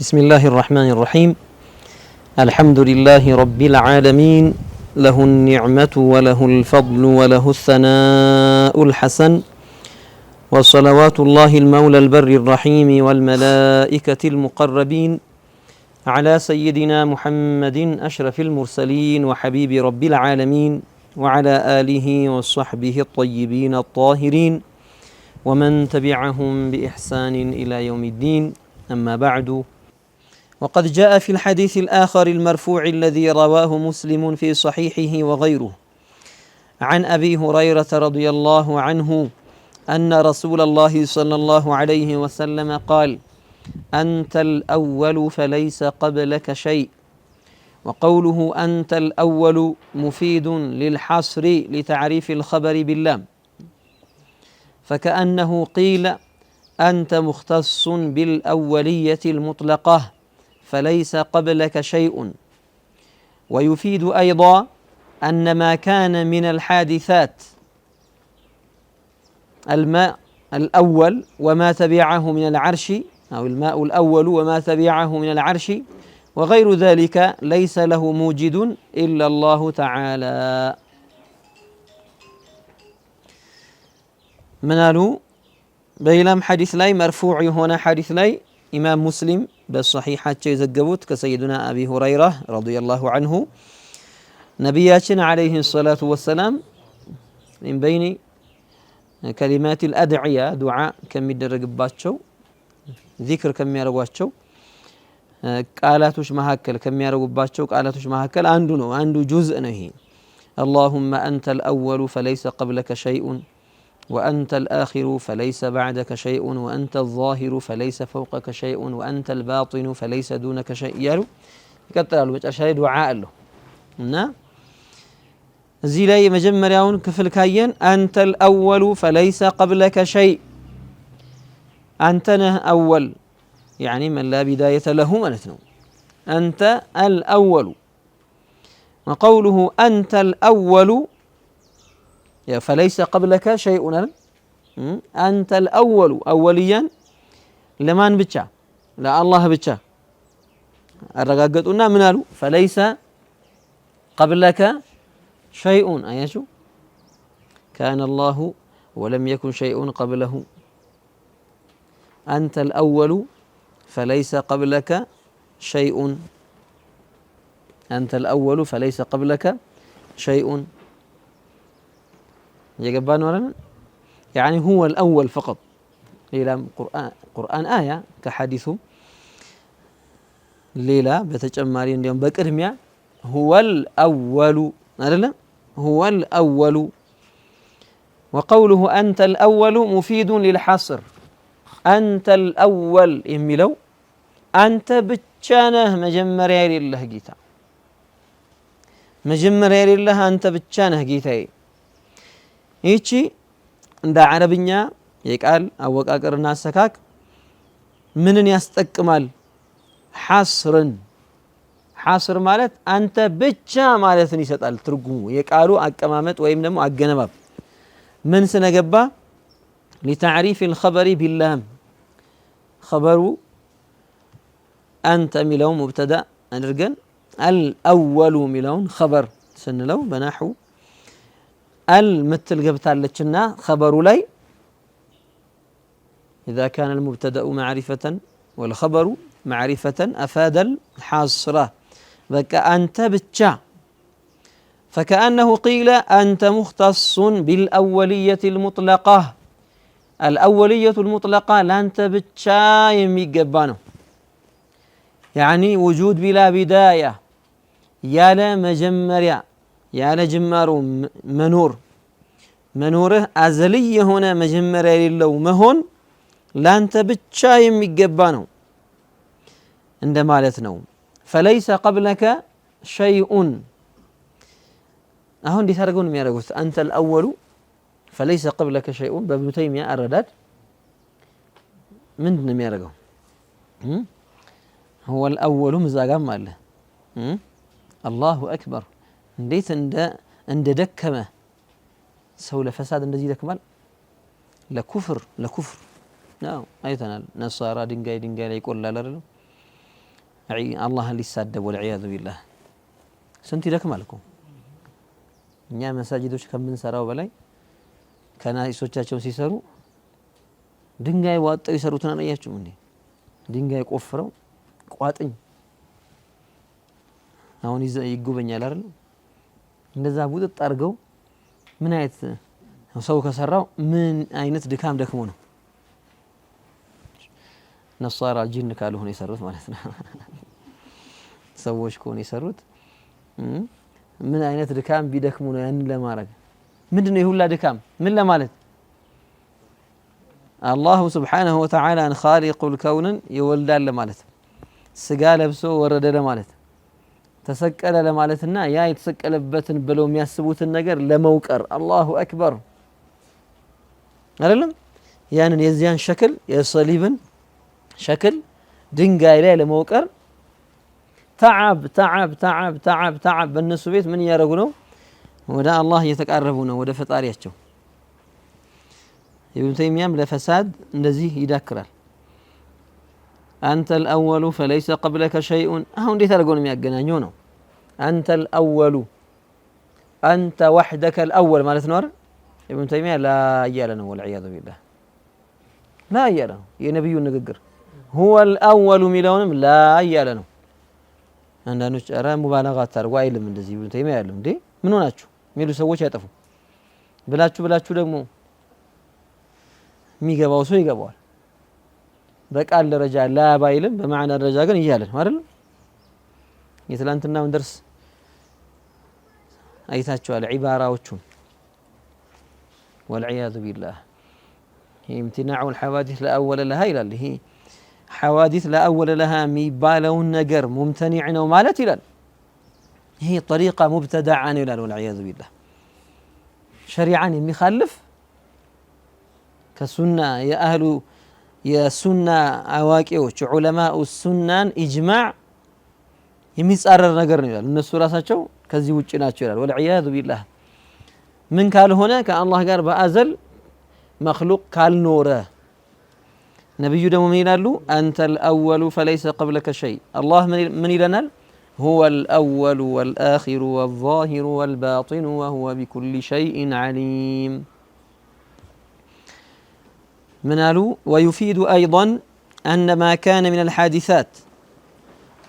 بسم الله الرحمن الرحيم الحمد لله رب العالمين له النعمة وله الفضل وله الثناء الحسن وصلوات الله المولى البر الرحيم والملائكة المقربين على سيدنا محمد أشرف المرسلين وحبيب رب العالمين وعلى آله وصحبه الطيبين الطاهرين ومن تبعهم بإحسان إلى يوم الدين أما بعد وقد جاء في الحديث الآخر المرفوع الذي رواه مسلم في صحيحه وغيره عن أبي هريرة رضي الله عنه أن رسول الله صلى الله عليه وسلم قال أنت الأول فليس قبلك شيء وقوله أنت الأول مفيد للحصر لتعريف الخبر باللام فكأنه قيل أنت مختص بالأولية المطلقة فليس قبلك شيء ويفيد أيضا أن ما كان من الحادثات الماء الأول وما تبعه من العرش أو الماء الأول وما تبعه من العرش وغير ذلك ليس له موجد إلا الله تعالى منالو بيلام حديث لاي مرفوع هنا حديث لاي إمام مسلم بالصحيحات يزجبوت كسيدنا أبي هريرة رضي الله عنه نبياتنا عليه الصلاة والسلام من بين كلمات الأدعية دعاء كم يدرج باتشو ذكر كم يرواتشو قالاتوش مهكل كم يروا باتشو قالاتوش مهكل عنده جزء نهي اللهم أنت الأول فليس قبلك شيء وأنت الآخر فليس بعدك شيء وأنت الظاهر فليس فوقك شيء وأنت الباطن فليس دونك شيء يالو يقطعوا متشاي دعاء له زي لاي مجمرياون كفل كاين أنت الأول فليس قبلك شيء أنت أول يعني من لا بداية له مالتنا أنت الأول وقوله أنت الأول فليس قبلك شيء أنت الأول أوليا لمن بتشا لا الله بتشا الرقاقتنا منالو فليس قبلك شيء أيشو كان الله ولم يكن شيء قبله أنت الأول فليس قبلك شيء أنت الأول فليس قبلك شيء يقبان ولا يعني هو الأول فقط إلى قرآن آية كحديث ليلة بتجمعين اليوم بكرميا هو الأول لا هو الأول وقوله أنت الأول مفيد للحصر أنت الأول يميلو أنت بتشانه مجمريا لله جيتا مجمريا لله أنت بتشانه جيتاي ይቺ እንደ አረብኛ የቃል አወቃቀርና አሰካክ ምንን ያስጠቅማል ሐስር ማለት አንተ ብቻ ማለትን ይሰጣል ትርጉሙ የቃሉ አቀማመጥ ወይም ደግሞ አገነባብ ምን ስነገባ لتعريف الخبر باللام خبر أنت ميلون مبتدأ أدرجن الأول ميلون خبر سنلو بنحو المثل قبتالتشنا خبر لي إذا كان المبتدأ معرفة والخبر معرفة أفاد الحاصرة فكأنت بتشا فكأنه قيل أنت مختص بالأولية المطلقة الأولية المطلقة لا أنت بتشا يميقبانه يعني وجود بلا بداية يا لا مجمريا يا لجمارو منوره أزلي هنا مجمر لله مهون لا أنت بتشا يميقبانو عندما مالتنا فليس قبلك شيء أهون دي ترقون ميرقوت أنت الأول فليس قبلك شيء بابن تيمية الرداد من دون ميرقو هو الأول مزاقام ماله الله أكبر እንዴት እንደ ደከመ ሰው ለፈሳድ እንደዚህ ደክማል ለኩፍር ነው አይተናል ነሳራ ድንጋይ ላይ ይቆላል አይደል الله اللي يسادب والعياذ بالله سنتي لك مالكم እኛ መሳጅዶች ከምንሰራው በላይ ከናይሶቻቸው ሲሰሩ ድንጋይ ዋጠው ይሰሩትና አያችሁ እንዴ ድንጋይ ቆፍረው ቋጥኝ አሁን ይጎበኛል አይደል እንደዛ ቡጥጥ አድርገው ምን አይነት ሰው ከሰራው ምን አይነት ድካም ደክሞ ነው ነሳራ ጂን ካልሆነ የሰሩት ማለት ነው ሰዎች ከሆነ የሰሩት ምን አይነት ድካም ቢደክሙ ነው ያን ለማድረግ ምንድነው ይሁላ ድካም ምን ለማለት አላህ Subhanahu Wa Ta'ala ኻሊቁል ከውን ይወልዳል ለማለት ስጋ ለብሶ ወረደ ለማለት ተሰቀለ ለማለትና ያ የተሰቀለበትን ብለው የሚያስቡትን ነገር ለመውቀር አላሁ አክበር አይደለም ያንን የዚያን ሸክል የሰሊብን ሸክል ድንጋይ ላይ ለመውቀር تعب በእነሱ ቤት ምን ያረጉ ነው ወደ አላህ እየተቃረቡ ነው ወደ ፈጣሪያቸው ኢብኑ ተይሚያም ለፈሳድ እንደዚህ ይዳክራል አንተ الأول فليس قبلك شيء አሁን እንዴት አድርገው ነው የሚያገናኘው ነው አንተ الأول አንተ وحدك الأول ማለት ነው አይደል ኢብኑ ተይሚያ ላ እያለ ነው والعياذ بالله ላ እያለ ነው የነብዩ ንግግር هو الأول ሚለውንም ላ እያለ ነው አንዳንዶች አራ ሙባላጋት አድርጎ አይልም እንደዚህ ኢብኑ ተይሚያ አይልም እንዴ ምን ሆናችሁ ሚሉ ሰዎች አይጠፉ ብላችሁ ደግሞ የሚገባው ሰው ይገባዋል በቃል ደረጃ ላ ባይልም በማዕና ደረጃ ግን ይያለን አይደል የትላንትናውን درس አይታችኋል ዒባራዎቹን والعياذ بالله امتناع الحوادث لا اول لها ይላል ይሄ حوادث لا اول لها የሚባለውን ነገር ሙምተኒዕ ነው ማለት ይላል ይሄ طريقه مبتدعه ነው ይላል والعياذ بالله ሸሪዓን የሚخالف ከሱና የአህሉ የሱና አዋቂዎች ዑለማኡ ሱናን ኢጅማዕ የሚጻረር ነገር ነው ይላል እነሱ ራሳቸው ከዚህ ውጪ ናቸው ይላል والعياذ بالله ምን ካልሆነ ከአላህ ጋር በአዘል مخلوق ካልኖረ ነብዩ ደግሞ ምን ይላሉ አንተ الأول فليس قبلك شيء الله ምን ይለናል هو الأول والآخر والظاهر والباطن وهو بكل شيء عليم منالو ويفيد أيضا أن ما كان من الحادثات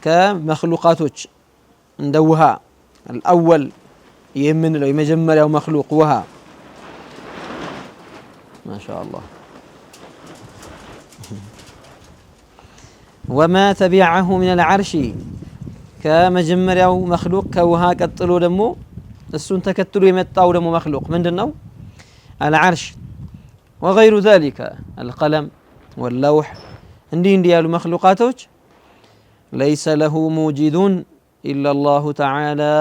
كمخلوقاتوش ندوها الأول يمن له يمجمر أو مخلوق وها ما شاء الله وما تبعه من العرش كمجمر أو مخلوق كوها كتلو دمو السن تكتلو يمتاو دمو مخلوق من دنو العرش وغير ذلك القلم واللوح اندي يالو مخلوقاتوች ليس له موجد إلا الله تعالى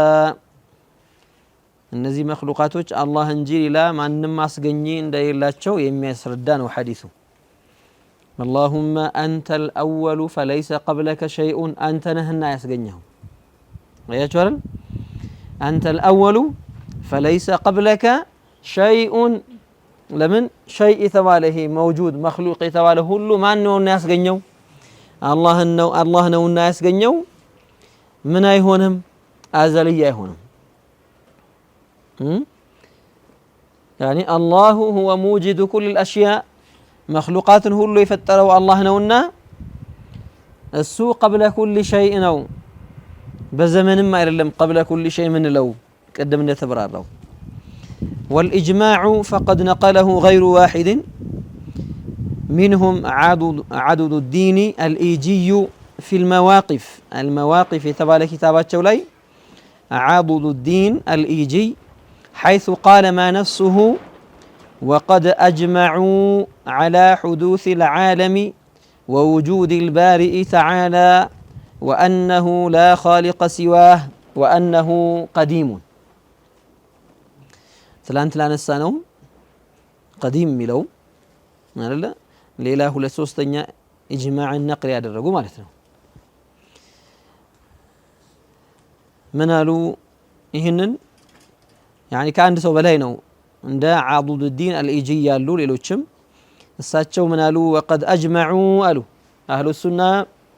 እነዚህ መخلوقاتوች አላህ እንጂ ሌላ ማንንም አስገኚ እንደሌላቸው የሚያስረዳ ነው ሐዲሱ اللهم أنت الأول فليس قبلك شيء أنت نهنا ያስገኘው አያችሁ አይደል أنت الأول فليس قبلك شيء ለምን شيء የተባለ ይሄ موجود مخلوق የተባለ ሁሉ ማን ነው ያስገኘው አላህ ነውና ያስገኘው ምን አይሆንም አዘልይ አይሆንም يعني الله هو موجد كل الأشياء مخلوقات ሁሉ የፈጠረው አላህ ነውና እሱ قبل كل شيء ነው በዘመንም አይደለም قبل كل شيء ምን ነው ቀደም እንደተበራራው والإجماع فقد نقله غير واحد منهم عدد الدين الإيجي في المواقف يتبع كتاباته لي عضد الدين الإيجي حيث قال ما نفسه وقد أجمعوا على حدوث العالم ووجود البارئ تعالى وأنه لا خالق سواه وأنه قديم ትላንት ላነሳነው قديم ሚለው አይደለ ሌላ ሁለት ሶስተኛ ኢጅማዕ ነቅል ያደረጉ ማለት ነው ምናሉ ይሄንን يعني ከአንድ ሰው በላይ ነው እንደ عضد الدين الإيجي ያሉ ሌሎችም እሳቸው ምናሉ وقد أجمعوا አሉ አህሉ ሱና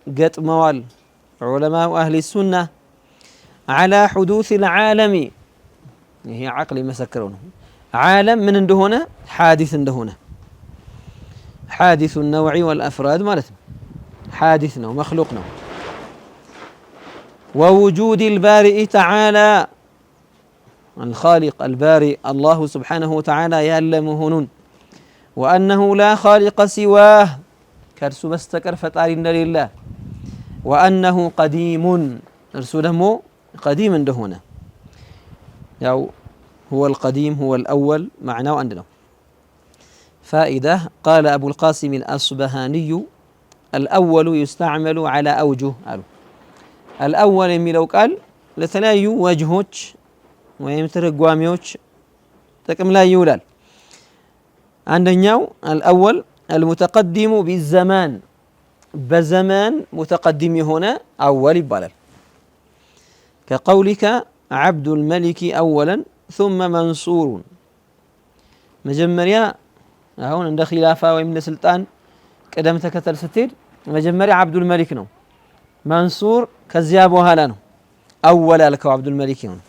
ገጥመዋል علماء أهل السنة على حدوث العالم هي عقل مسكرون عالم من هنا حادث هنا حادث النوع والأفراد مالتنا حادثنا ومخلوقنا ووجود البارئ تعالى الخالق البارئ الله سبحانه وتعالى يعلمهن وأنه لا خالق سواه كرسو بستكر فتارين لله وأنه قديم رسو دمو قديم هنا يو هو القديم هو الأول معناه عندنا فائدة قال أبو القاسم الأصبهاني الأول يستعمل على أوجه الأول يميلو قال لتلايو وجهوش ويمترقواميوش تكم لا يولال عندنا الأول المتقدم بالزمان بزمان متقدم هنا أول يبالل كقولك عبد الملك أولا ثم منصور مجمريا هون عند خلافة ومن سلطان قدم تكتل ستير مجمريا عبد الملك نو منصور كزيابو هالانو أول لك عبد الملك هون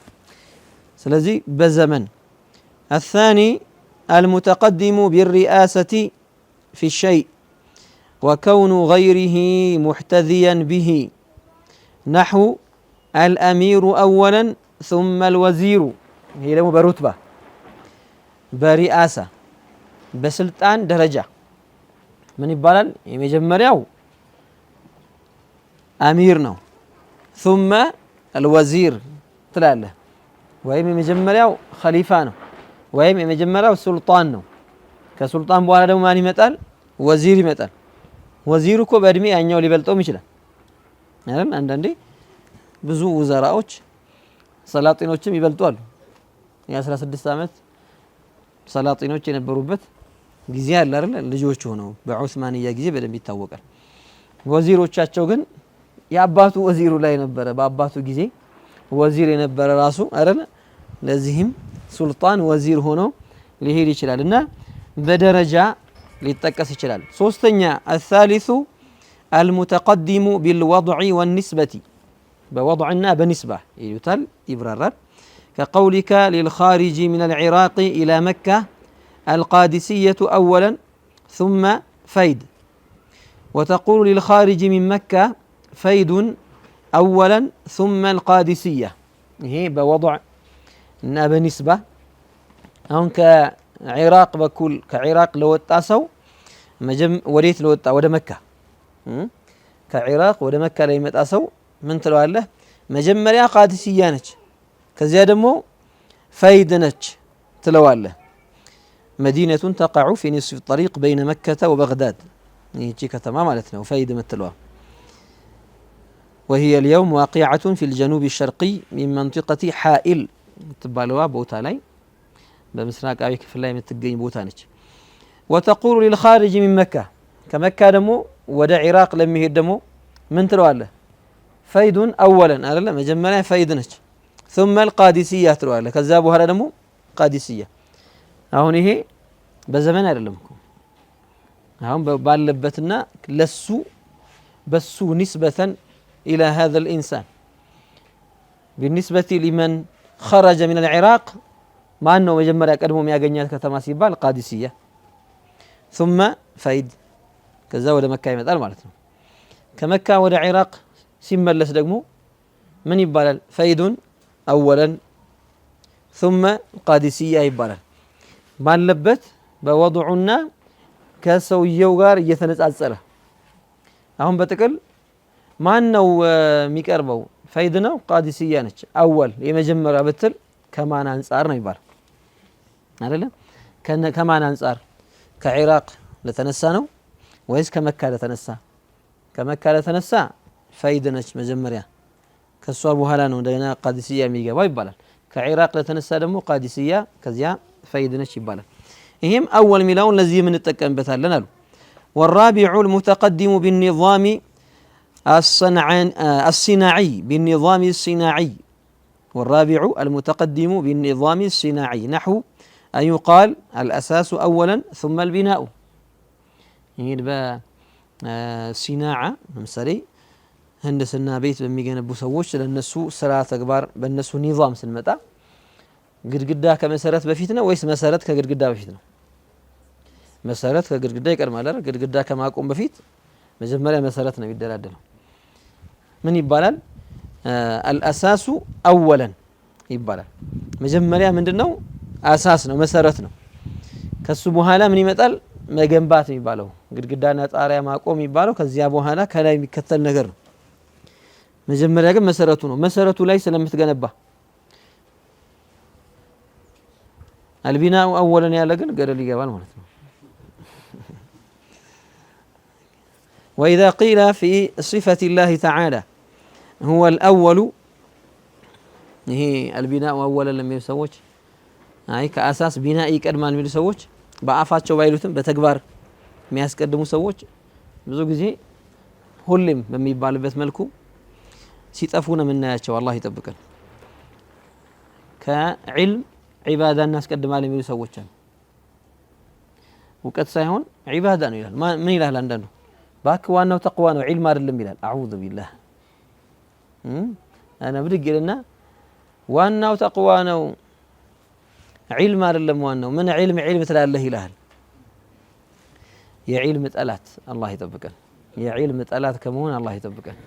سلزي بزمن الثاني المتقدم بالرئاسة في الشيء وكون غيره محتذيا به نحو الأمير أولا ثم الوزير هي له برتبة برئاسة بسلطان درجة من يبالل يمجمرياو أمير نو ثم الوزير تلاله ويم يمجمرياو خليفة نو ويم يمجمرياو سلطان نو كسلطان بوالا دم ماني متال وزير متال وزير كو بدمي أنيو لبلتو مشلا يعني عندنا ብዙ ወዛራዎች ሰላጢኖችም ይበልጧል የ16 አመት ሰላጢኖች የነበሩበት ጊዜ አለ አይደል ልጆች ሆነው በዑስማንያ ጊዜ በደንብ ይታወቃል ወዚሮቻቸው ግን ያባቱ ወዚሩ ላይ ነበረ በአባቱ ጊዜ ወዚር የነበረ ራሱ አይደል ለዚህም ሱልጣን ወዚር ሆኖ ሊሄድ ይችላልና በደረጃ ሊጠቀስ ይችላል ሶስተኛ الثالث المتقدم بالوضع والنسبة بوضعنا بنسبة يتل إبرار كقولك للخارج من العراق إلى مكة القادسية أولا ثم فيد وتقول للخارج من مكة فيد أولا ثم القادسية هي بوضع بنسبة هون كعراق بكل كعراق لو تاسو وريت لو ود مكة كعراق ود مكة لا يمتاسو من تلواله مجمريا قادسية نج كزيا دمو فيد نج تلواله مدينة تقع في نصف الطريق بين مكة وبغداد يجي كتمام مالتنا وفيد متلوا وهي اليوم واقعة في الجنوب الشرقي من منطقة حائل تبالوا بوتالاي بمسراق أبي كفلاي متقين بوتانج وتقول للخارج من مكة كمكة دمو ودا عراق لم يهدمو من تلواله فيد أولا ألا مجملا فيد نج ثم القادسية تلواله كذابوا هذا دمو قادسية አሁን ይሄ በዘመን አይደለም እኮ አሁን ባለበትና ለሱ በሱ نسبة إلى هذا الإنسان بالنسبة لمن خرج من العراق ما أنه مجمرة قدموا مياغنيات كتما سيبال قادسية ثم فيد كذا ولا مكة يمثال معناته كمكة ولا عراق سيملس دغمو من يبال فيد أولا ثم قادسية يبال ባለበት በወضعና ከሰውየው ጋር እየተነጻጸረ አሁን በጥቅል ማን ነው የሚቀርበው ፈይድ ነው ቃዲሲያ ነች አወል የመጀመሪያ በትል ከማን አንፃር ነው ይባል አይደለም ከማን አንፃር ከኢራቅ ለተነሳ ነው ወይስ ከመካ ለተነሳ ከመካ ለተነሳ ፈይድ ነች መጀመሪያ ከሷ በኋላ ነው እንደገና ቃዲሲያ የሚገባው ይባላል ከኢራቅ ለተነሳ ደግሞ ቃዲሲያ ከዚያ فايد نش يبالا إهم أول ملاون الذي من التكن بثالنا له والرابع المتقدم بالنظام الصناعي بالنظام الصناعي والرابع المتقدم بالنظام الصناعي نحو أن يقال الأساس أولا ثم البناء يبقى صناعة مثلا ህንድስና ቤት በሚገነቡ ሰዎች ለነሱ ስራ ተግባር በነሱ ኒዛም ስንመጣ ግድግዳ ከመሰረት በፊት ነው ወይስ መሰረት ከግድግዳ በፊት ነው? መሰረት ከግድግዳ ይቀድማል አይደል? ግድግዳ ከማቆም በፊት መጀመሪያ መሰረት ነው የሚደላደለው። ምን ይባላል? الاساس اولا ይባላል። መጀመሪያ ምንድነው? አሳስ ነው፣ መሰረት ነው። ከሱ በኋላ ምን ይመጣል? መገንባት የሚባለው ግድግዳና ጣሪያ ማቆም የሚባለው ከዚያ በኋላ ከላይ የሚከተል ነገር ነው። መጀመሪያ ግን መሰረቱ ነው። መሰረቱ ላይ ስለምትገነባ البناء اولا ያለ ግን ገደል ይገባል ማለት ነው። واذا قيل في صفه الله تعالى هو الاول ይሄ البناء اولا ለሚሉ ሰዎች አይ ከአሳስ ቢና ይቀድማል የሚሉ ሰዎች በአፋቸው ባይሉትም በተግባር የሚያስቀድሙ ሰዎች ብዙ ጊዜ ሁሌም በሚባልበት መልኩ ሲጠፉ ነው የምናያቸው። አላህ ይጠብቀን። ከዕልም ዒባዳ እናስቀድማለን የሚሉ ሰዎች አሉ። እውቀት ሳይሆን ዒባዳ ነው ይላል። ምን ይላል አንዳንዱ? ባክ ዋናው ተቅዋ ነው ዒልም አይደለም ይላል። አዑዙ ቢላህ አና ብድግ ይልና ዋናው ተቅዋ ነው ዒልም አይደለም ዋናው። ምን ዒልም ትላለህ ይላል። የዒልም ጠላት አላህ ይጠብቀን። የዒልም ጠላት ከመሆን አላህ ይጠብቀን።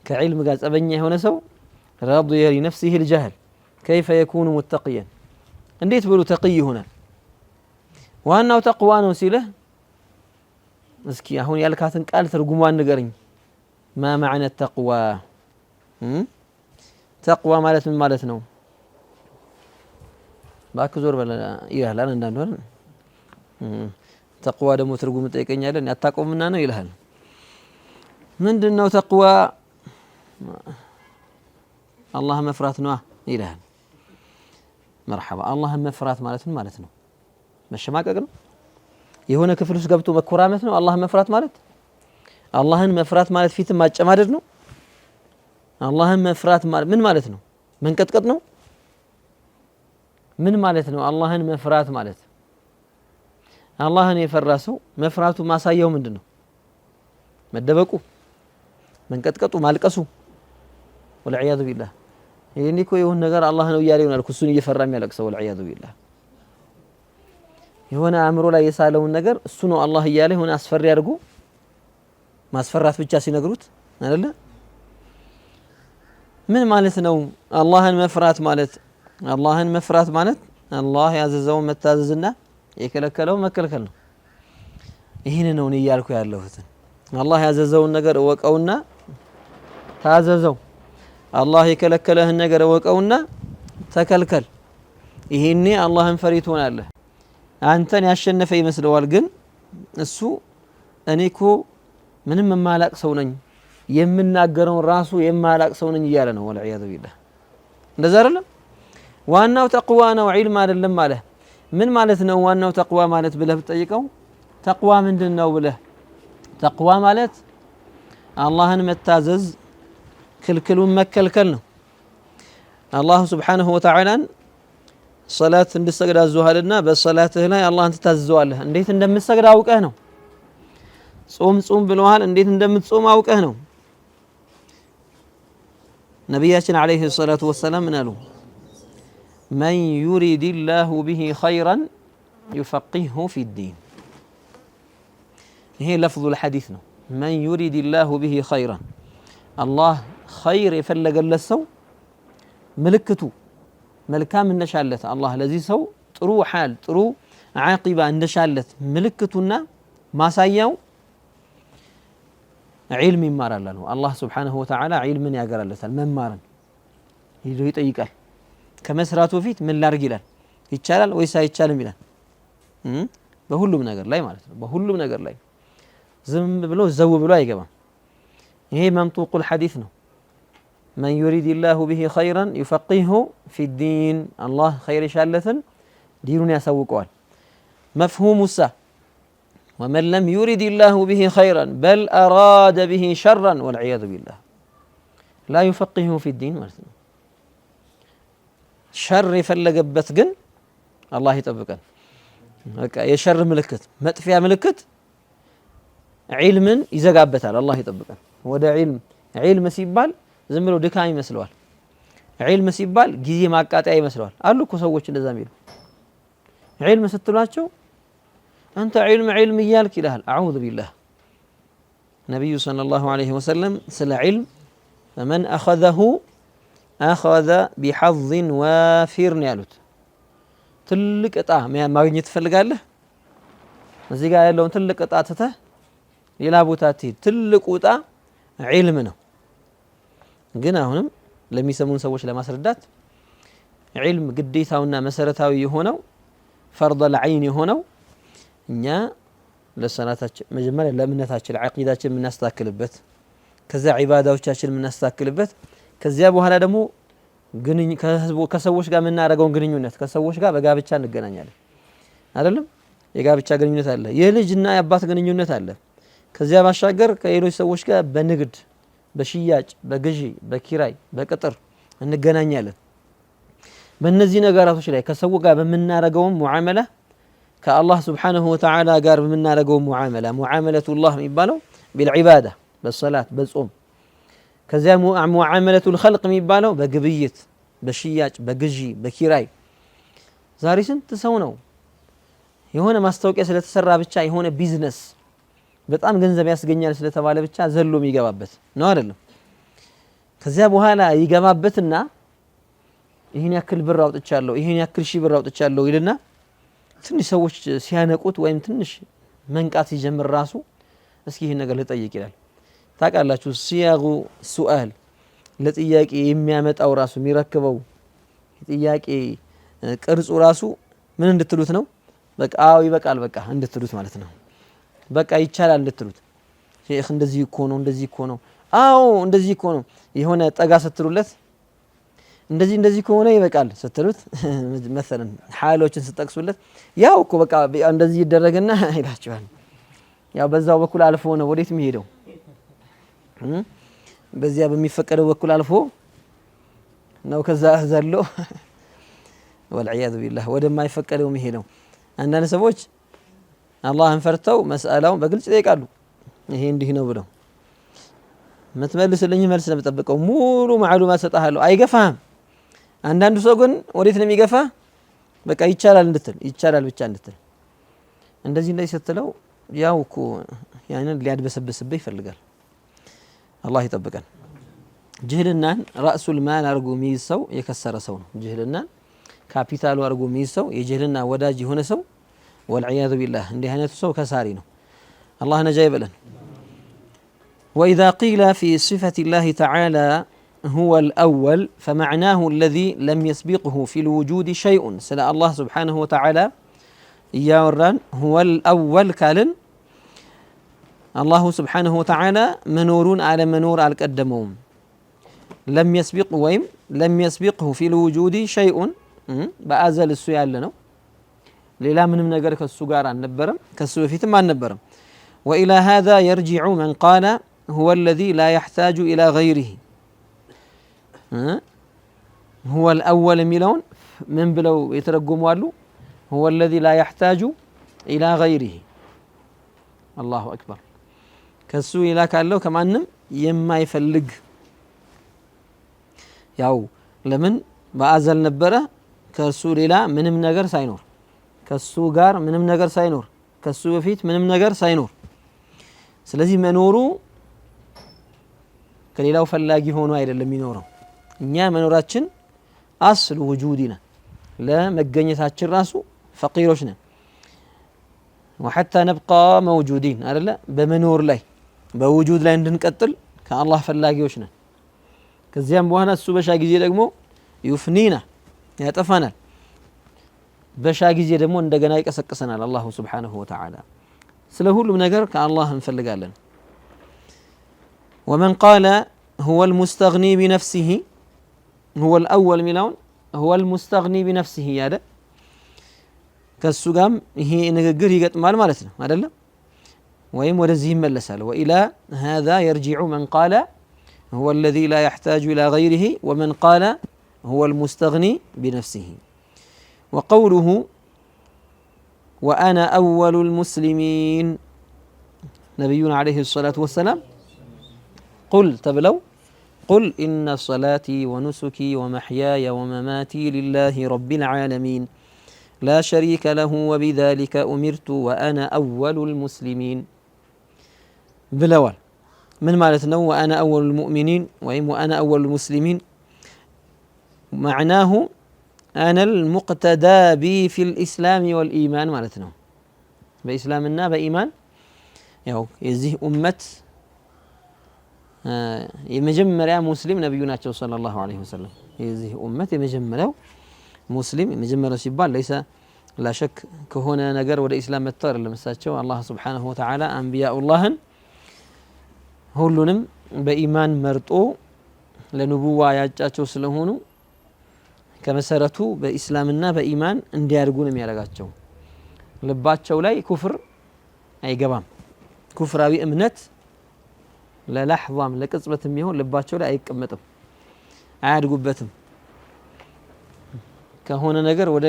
ከዒልም ጋር ጸበኛ የሆነ ሰው ረضي لنفسه الجهل كيف يكون متقيا እንዴት ብሎ ተቅይ ይሆናል? ዋናው ተቅዋ ነው ሲልህ እስኪ አሁን ያልካትን ቃል ትርጉሟን ንገረኝ። ما معنى التقوى؟ ተቅዋ ማለት ምን ማለት ነው? ባክ ዞር በለ ይላል አንዳንዱ አይደል? ተቅዋ ደግሞ ትርጉም ጠይቀኛለህ አታውቀውምና ነው ይላል። ምንድነው ተቅዋ? አላህ መፍራት ነው ይላል። መርሐባ አላህ መፍራት ማለት ምን ማለት ነው? መሸማቀቅ ነው? የሆነ ክፍል ውስጥ ገብቶ መኮራመት ነው አላህ መፍራት ማለት? አላህን መፍራት ማለት ፊትን ማጨማደድ ነው? አላህን መፍራት ማለት ምን ማለት ነው? መንቀጥቀጥ ነው? ምን ማለት ነው አላህን መፍራት ማለት? አላህን የፈራ ሰው መፍራቱ ማሳያው ምንድነው? መደበቁ፣ መንቀጥቀጡ፣ ማልቀሱ ወልዒያዙ ቢላህ። ይሄኔ እኮ የሆነ ነገር አላህ ነው እያለ ይሆናል እሱን እየፈራ የሚያለቅሰው ወልዒያዙ ቢላህ። የሆነ አእምሮ ላይ የሳለውን ነገር እሱ ነው አላህ እያለ የሆነ አስፈሪ አድርጎ ማስፈራት ብቻ ሲነግሩት አይደለ? ምን ማለት ነው አላህን መፍራት ማለት? አላህን መፍራት ማለት አላህ ያዘዘውን መታዘዝና የከለከለውን መከልከል ነው። ይህን ነው እኔ እያልኩ ያለሁት። አላህ ያዘዘውን ነገር እወቀውና ታዘዘው። አላህ የከለከለህን ነገር እወቀውና ተከልከል። ይሄኔ አላህን ፈሪ ትሆናለህ። አንተን ያሸነፈ ይመስለዋል፣ ግን እሱ እኔ እኮ ምንም የማላቅ ሰው ነኝ፣ የምናገረውን ራሱ የማላቅ ሰው ነኝ እያለ ነው። ወልዒያዙ ቢላህ። እንደዛ አይደለም? ዋናው ተቅዋ ነው ዒልም አይደለም ማለት ምን ማለት ነው? ዋናው ተቅዋ ማለት ብለህ ብትጠይቀው ተቅዋ ምንድን ነው ብለህ፣ ተቅዋ ማለት አላህን መታዘዝ ክልክሉን መከልከል ነው። አላሁ ስብሓነሁ ወተዓላን ሰላት እንድሰግድ አዞሃልና በሰላትህ ላይ አላህን ትታዘዘዋለህ። እንዴት እንደምትሰግድ አውቀህ ነው። ጾም ብለዋል፣ እንዴት እንደምትጾም አውቀህ ነው። ነቢያችን ዓለይሂ ሰላቱ ወሰላም ምን አሉ? መን ዩሪድ ላሁ ብሂ ኸይረን ዩፈቂሁ ፊዲን። ይሄ ለፍዙል ሐዲስ ነው። መን ዩሪድ ላሁ ብሂ ኸይረን፣ አላህ ኸይር የፈለገለት ሰው ምልክቱ መልካም እንደሻለት አላህ ለዚህ ሰው ጥሩ ሓል ጥሩ ዓቂባ እንደሻለት ምልክቱና ማሳያው ዒልም ይማራል አሉ። አላህ ስብሓነሁ ወተዓላ ዒልምን ያገራለታል። መማርን ሄዶ ይጠይቃል። ከመስራቱ በፊት ምን ላድርግ ይላል። ይቻላል ወይስ አይቻልም ይላል። በሁሉም ነገር ላይ ማለት ነው። በሁሉም ነገር ላይ ዝም ብሎ ዘው ብሎ አይገባም። ይሄ መንጡቁል ሐዲስ ነው። መን ዩሪድ ላሁ ብሂ ኸይረን ዩፈቂሁ ፊዲን። አላህ ኸይር የሻለትን ዲኑን ያሳውቀዋል። መፍሁሙሳ ወመን ለም ዩሪድ ላሁ ብሂ ኸይረን በል አራደ ብሂ ሸረን ወልዒያዙ ቢላህ ላ ዩፈቂሁ ፊዲን ማለት ነው። ሸር የፈለገበት ግን አላህ ይጠብቀን። በቃ የሸር ምልክት መጥፊያ ምልክት ዒልምን ይዘጋበታል። አላህ ይጠብቀን። ወደ ዒልም ዒልም ሲባል ዝም ብሎ ድካም ይመስለዋል ዒልም ሲባል ጊዜ ማቃጠያ ይመስለዋል አሉ እኮ ሰዎች እንደዛ የሚሉ ዒልም ስትሏቸው አንተ ዒልም እያልክ ይልሃል አዑዙ ቢላህ ነብዩ ሰለላሁ ዐለይሂ ወሰለም ስለ ዒልም فمن أخذه أخذ بحظ وافر ያሉት ትልቅ እጣ ማግኘት ትፈልጋለህ እዚህ ጋር ያለውን ትልቅ እጣ ትተህ ሌላ ቦታ ትሄድ ትልቁ እጣ ዒልም ነው ግን አሁንም ለሚሰሙን ሰዎች ለማስረዳት ዒልም ግዴታውና መሰረታዊ የሆነው ፈርድ العين የሆነው እኛ ለሰላታችን መጀመሪያ ለእምነታችን ዐቂዳችን የምናስተካክልበት ከዛ ዒባዳዎቻችን የምናስተካክልበት ከዚያ በኋላ ደግሞ ከሰዎች ጋር የምናደርገውን ግንኙነት ከሰዎች ጋር በጋብቻ እንገናኛለን አይደለም የጋብቻ ግንኙነት አለ የልጅና የአባት ግንኙነት አለ ከዚያ ባሻገር ከሌሎች ሰዎች ጋር በንግድ በሽያጭ በግዢ በኪራይ በቅጥር እንገናኛለን በእነዚህ ነገራቶች ላይ ከሰው ጋር በመናረገው ሙዓመላ ከአላህ Subhanahu Wa Ta'ala ጋር በመናረገው ሙዓመለቱላህ የሚባለው بالعباده በሰላት በጾም ከዚያ ሙዓመለቱል ኸልቅ የሚባለው በግብይት በሽያጭ በግዢ በኪራይ ዛሬ ስንት ሰው ነው የሆነ ማስታወቂያ ስለተሰራ ብቻ የሆነ ቢዝነስ በጣም ገንዘብ ያስገኛል ስለተባለ ብቻ ዘሎ የሚገባበት ነው አይደለም ከዚያ በኋላ ይገባበትና ይሄን ያክል ብር አውጥቻለሁ ይሄን ያክል ሺህ ብር አውጥቻለሁ ይልና ትንሽ ሰዎች ሲያነቁት ወይም ትንሽ መንቃት ሲጀምር ራሱ እስኪ ይሄን ነገር ልጠይቅ ይላል ታውቃላችሁ ሲያጉ ሱአል ለጥያቄ የሚያመጣው ራሱ የሚረክበው ጥያቄ ቅርጹ ራሱ ምን እንድትሉት ነው በቃ አው ይበቃል በቃ እንድትሉት ማለት ነው በቃ ይቻላል እንድትሉት ሼክ እንደዚህ እኮ ነው አው እንደዚህ እኮ ነው የሆነ ጠጋ ስትሉለት እንደዚህ ከሆነ ይበቃል ስትሉት مثلا ሐሎችን ስትጠቅሱለት ያው እኮ በቃ እንደዚህ ይደረግና ይላችኋል ያው በዛው በኩል አልፎ ነው ወዴት የሚሄደው በዚያ በሚፈቀደው በኩል አልፎ ነው ከዛ ዘሎ والعياذ بالله ወደማይፈቀደው የሚሄደው አንዳንድ ሰዎች አላህን ፈርተው መስአላውን በግልጽ ይጠይቃሉ ይሄ እንዲህ ነው ብለው መትመልስልኝ መልስ ለምጠብቀው ሙሉ ማዕሉማት ሰጣሃለሁ አይገፋም አንዳንዱ ሰው ግን ወዴት ነው የሚገፋ በቃ ይቻላል ብቻ እንድትል እንደዚህ ስትለው ያው እኮ ያንን ሊያድበሰብስብህ ይፈልጋል አላህ ይጠብቀን ጅህልናን ራሱል ማል አርጎ የሚይዝ ሰው የከሰረ ሰው ነው ጅህልናን ካፒታሉ አርጎ የሚይዝ ሰው የጅህልና ወዳጅ የሆነ ሰው والعياذ بالله እንዲህ አይነቱ ሰው ከሳሪ ነው አላህ ነጃ ይበለን وإذا قيل في صفة الله تعالى هو الأول فمعناه الذي لم يسبقه في الوجود شيء سلا الله سبحانه وتعالى يوران هو الأول كالن الله سبحانه وتعالى منورون على منور على القدمهم لم يسبقه في الوجود شيء بأزل السؤال لنا ሌላ ምንም ነገር ከሱ ጋር አልነበረም ከሱ በፊትም አልነበረም وإلى هذا يرجع من قال هو الذي لا يحتاج إلى غيره هو الأول የሚለውን ምን ብለው የተረጎሙአሉ هو الذي لا يحتاج إلى غيره الله أكبر ከሱ ሌላ ካለው ከማንም የማይፈልግ ያው ለምን በአዘል ነበረ ከሱ ሌላ ምንም ነገር ሳይኖር ከሱ ጋር ምንም ነገር ሳይኖር ከሱ በፊት ምንም ነገር ሳይኖር ስለዚህ መኖሩ ከሌላው ፈላጊ ሆኖ አይደለም የሚኖረው እኛ መኖራችን አስሉ وجودنا ለመገኘታችን ራሱ ፈቂሮች ነን وحتى نبقى موجودين አይደለ በመኖር ላይ በوجود ላይ እንድንቀጥል ከአላህ ፈላጊዎች ነን ከዚያም በኋላ እሱ በሻ ጊዜ ደግሞ ይፍኒና ያጠፋናል በሻ ጊዜ ደግሞ እንደገና ይቀሰቅሰናል አላህ Subhanahu Wa Ta'ala ስለ ሁሉም ነገር ከአላህ እንፈልጋለን ومن قال هو المستغني بنفسه هو الأول ሚላውን هو المستغني بنفسه ያለ ከሱ ጋም ይሄ ንግግር ይገጥማል ማለት ነው አይደለ ወይም ወደዚህ ይመለሳል وإلى هذا يرجع من قال هو الذي لا يحتاج إلى غيره ومن قال هو المستغني بنفسه وقوله وأنا أول المسلمين نبينا عليه الصلاة والسلام قل تبلو قل إن صلاتي ونسكي ومحياي ومماتي لله رب العالمين لا شريك له وبذلك أمرت وأنا أول المسلمين بلوال من مالتنا وأنا أول المؤمنين وأنا أول المسلمين معناه أنا المقتدى بي في الإسلام والإيمان مالتنا بإسلامنا بإيمان يو يزيه أمة يمجمر يا مسلم نبينا صلى الله عليه وسلم يزيه أمة يمجمر مسلم يمجمر سيبال ليس لا شك كهنا نجر ولا إسلام التار لمساتشو الله سبحانه وتعالى أنبياء الله ሁሉንም በኢማን መርጦ ለንቡዋ ያጫቸው ስለሆኑ ከመሰረቱ በእስላምና በኢማን እንዲያርጉ ነው የሚያረጋቸው ልባቸው ላይ ኩፍር አይገባም ኩፍራዊ እምነት ለላህዛም ለቅጽበትም ይሁን ልባቸው ላይ አይቀመጥም አያድጉበትም ከሆነ ነገር ወደ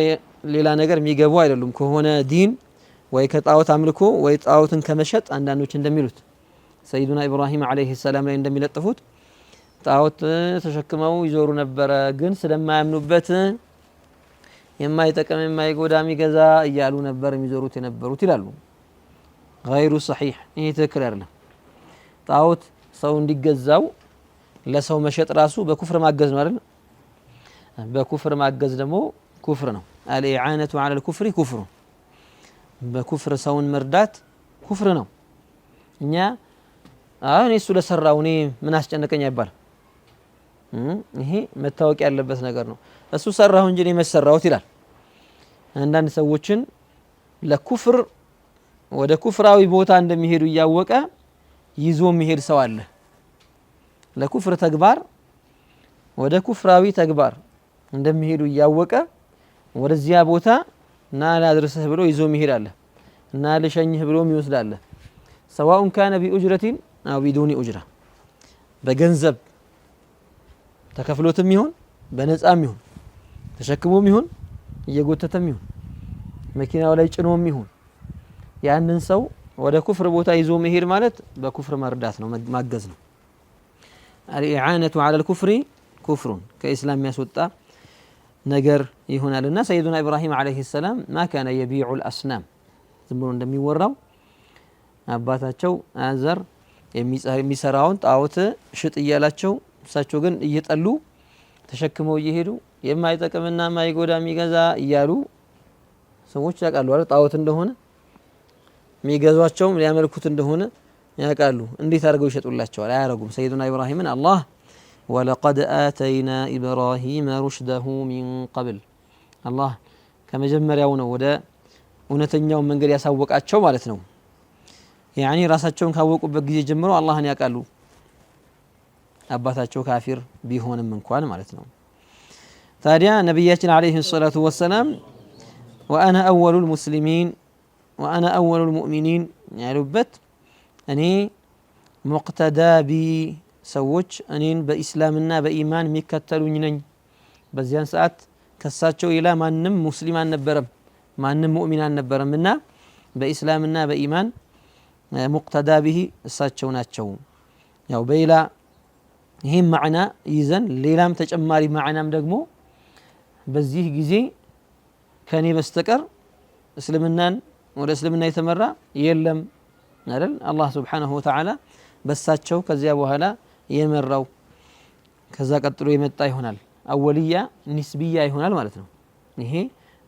ሌላ ነገር የሚገቡ አይደሉም ከሆነ ዲን ወይ ከጣዖት አምልኮ ወይ ጣዖትን ከመሸጥ አንዳንዶች እንደሚሉት ሰይዱና ኢብራሂም አለይሂ ሰላም ላይ እንደሚለጥፉት ጣዖት ተሸክመው ይዞሩ ነበር ግን ስለማያምኑበት የማይጠቀም የማይጎዳ የሚገዛ እያሉ ነበር የሚዞሩት የነበሩት ይላሉ غير صحيح ይሄ ትክክል አይደለም ጣዖት ሰው እንዲገዛው ለሰው መሸጥ ራሱ በኩፍር ማገዝ ነው አይደል በኩፍር ማገዝ ደግሞ ኩፍር ነው الإعانة على الكفر كفر በኩፍር ሰውን መርዳት ኩፍር ነው እኛ አሁን እሱ ለሰራው እኔ ምን አስጨነቀኝ አይባል ይሄ መታወቅ ያለበት ነገር ነው እሱ ሰራው እንጂ እኔ መሰራውት ይላል አንዳንድ ሰዎችን ለኩፍር ወደ ኩፍራዊ ቦታ እንደሚሄዱ ያወቀ ይዞ የሚሄድ ሰው አለ ለኩፍር ተግባር ወደ ኩፍራዊ ተግባር እንደሚሄዱ ያወቀ ወደዚያ ቦታ ና ላድርስህ ብሎ ይዞ የሚሄድ አለ እና ለሸኝህ ብሎ የሚወስድ አለ سواء كان بأجرة أو بدون أجرة بجنزب تكفلوتم يهون بنزام يهون تشكموم يهون يجوتتم يهون مكينة ولا يجنوم يهون يعني ننسو ولا كفر بوتا يزوم مهير مالت بكفر مرداتنا ماجزنا الإعانة على الكفر كفر كإسلام يسوتا نجر يهون لنا سيدنا إبراهيم عليه السلام ما كان يبيع الأصنام زمرون دم يوراو አባታቸው አዘር የሚሰራውን ጣዖት ሽጥ እያላቸው እሳቸው ግን እየጠሉ ተሸክመው እየሄዱ የማይጠቅምና ማይጎዳ የሚገዛ እያሉ ሰዎች ያቃሉ አይደል ጣዖት እንደሆነ የሚገዟቸው ሊያመልኩት እንደሆነ ያቃሉ እንዴት አድርገው ይሸጡላቸዋል አያረጉም ሰይዱና ኢብራሂምን አላህ ወለቀድ አተይና ኢብራሂም ሩሽደሁ ሚን ቀብል አላህ ከመጀመሪያው ነው ወደ እውነተኛው መንገድ ያሳወቃቸው ማለት ነው يعني ራሳቸውን ካወቁበት ጊዜ ጀምሮ አላህን ያቃሉ አባታቸው ካፊር ቢሆንም እንኳን ማለት ነው ታዲያ ነብያችን አለይሂ ሰላቱ ወሰለም وانا اول المسلمين وانا اول المؤمنين ያሉበት እኔ ሙቅተዳ ቢ ሰዎች እኔን በእስላምና በኢማን የሚከተሉኝ ነኝ በዚያን ሰዓት ከሳቸው ኢላ ማንም ሙስሊም አልነበረም ማንም ሙእሚን አልነበረምና በእስላምና በኢማን مقتدى به እሳቸው ናቸው ያው በሌላ ይሄን ማዕና ይዘን ሌላም ተጨማሪ ማዕናም ደግሞ በዚህ ጊዜ ከኔ በስተቀር እስልምናን ወደ እስልምና የተመራ የለም አይደል አላህ Subhanahu Wa Ta'ala በሳቸው ከዚያ በኋላ የመራው ከዛ ቀጥሎ የመጣ ይሆናል አወልያ ንስብያ ይሆናል ማለት ነው ይሄ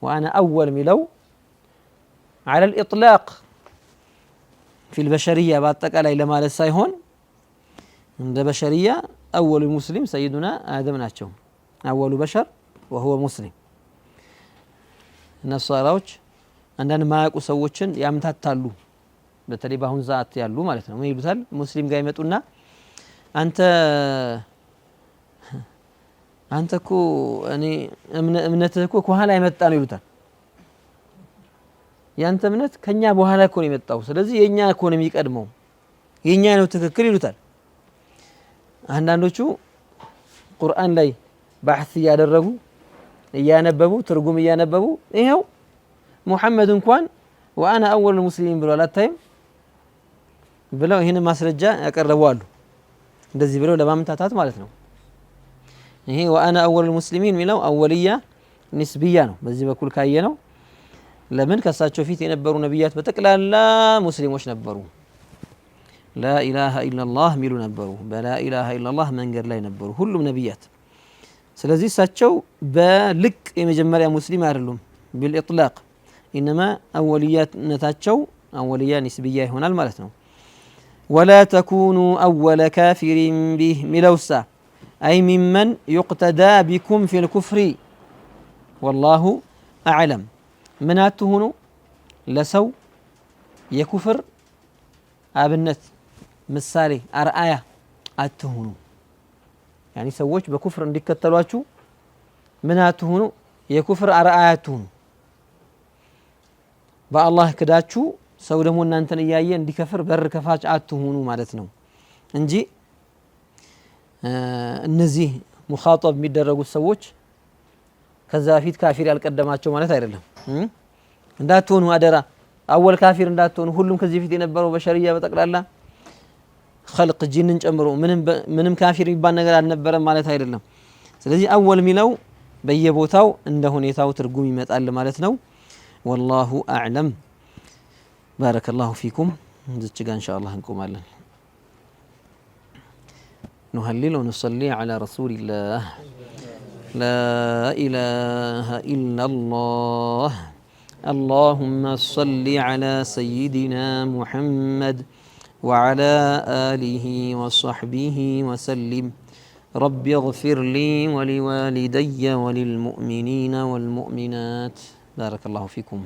وانا اول ሚለው على الاطلاق في البشرية باتقالي لما لسايهون عند بشرية أول مسلم سيدنا آدم ناتشو أول بشر وهو مسلم النصاراوች አንዳንድ ማያውቁ ሰዎችን ያምታታሉ በተለይ በአሁን ሰዓት ያሉ ማለት ነው ምን ይሉታል ሙስሊም ጋር ይመጡና አንተ እኮ እኔ እምነትህ እኮ ከኋላ የመጣ ነው ይሉታል ያንተ እምነት ከኛ በኋላ እኮ ነው የመጣው ስለዚህ የኛ እኮ ነው የሚቀድመው የኛ ነው ትክክል ይሉታል አንዳንዶቹ ቁርአን ላይ ባሕث ያደረጉ ያነበቡ ትርጉም ያነበቡ ይሄው ሙሐመድ እንኳን وانا اول المسلمين ብለው አላታይም ብለው ይሄን ማስረጃ ያቀርባሉ እንደዚህ ብለው ለማምታታት ማለት ነው። ይሄ ወአና አወሉል ሙስሊሚን ሚለው አወልያ ንስብያ ነው። በዚህ በኩል ካየ ነው ለምን ከሳቸው ፊት የነበሩ ነብያት በጠቅላላ ሙስሊሞች ነበሩ። ላኢላሃ ኢላላህ ሚሉ ነበሩ። በላኢላሃ ኢላላህ መንገድ ላይ ነበሩ ሁሉም ነብያት። ስለዚህ እሳቸው በልቅ የመጀመሪያ ሙስሊም አይደሉም بالإطلاق إنما أولياتنتاቸው أولية نسبية ይሆናል ማለት ነው። ولا تكونوا أول كافر به ملوسا أي ممن يقتدى بكم في الكفر والله أعلم من أتهنوا لسو يكفر أبنت ምሳሌ አርአያ አትሁኑ። ያኒ ሰዎች በኩፍር እንዲከተሏችሁ ምን አትሁኑ? የኩፍር አርአያ አትሁኑ። በአላህ ክዳችሁ ሰው ደግሞ እናንተን እያየ እንዲከፍር በር ከፋች አትሁኑ ማለት ነው እንጂ እነዚህ ሙኻጠብ የሚደረጉት ሰዎች ከዛ ፊት ካፊር ያልቀደማቸው ማለት አይደለም። እንዳትሆኑ አደራ፣ አወል ካፊር እንዳትሆኑ። ሁሉም ከዚህ ፊት የነበረው በሸሪያ በጠቅላላ خلق ጂንን ጨምሮ ምንም ካፊር የሚባል ነገር አልነበረም ማለት አይደለም። ስለዚህ አወል ሚለው በየቦታው እንደ ሁኔታው ትርጉም ይመጣል ማለት ነው። والله أعلم. بارك الله فيكم. እዚች ጋር ኢንሻአላህ እንቆማለን። نهلل ونصلي على رسول الله. لا إله إلا الله. اللهم صل على سيدنا محمد وعلى آله وصحبه وسلم. رب اغفر لي ولوالدي وللمؤمنين والمؤمنات. بارك الله فيكم.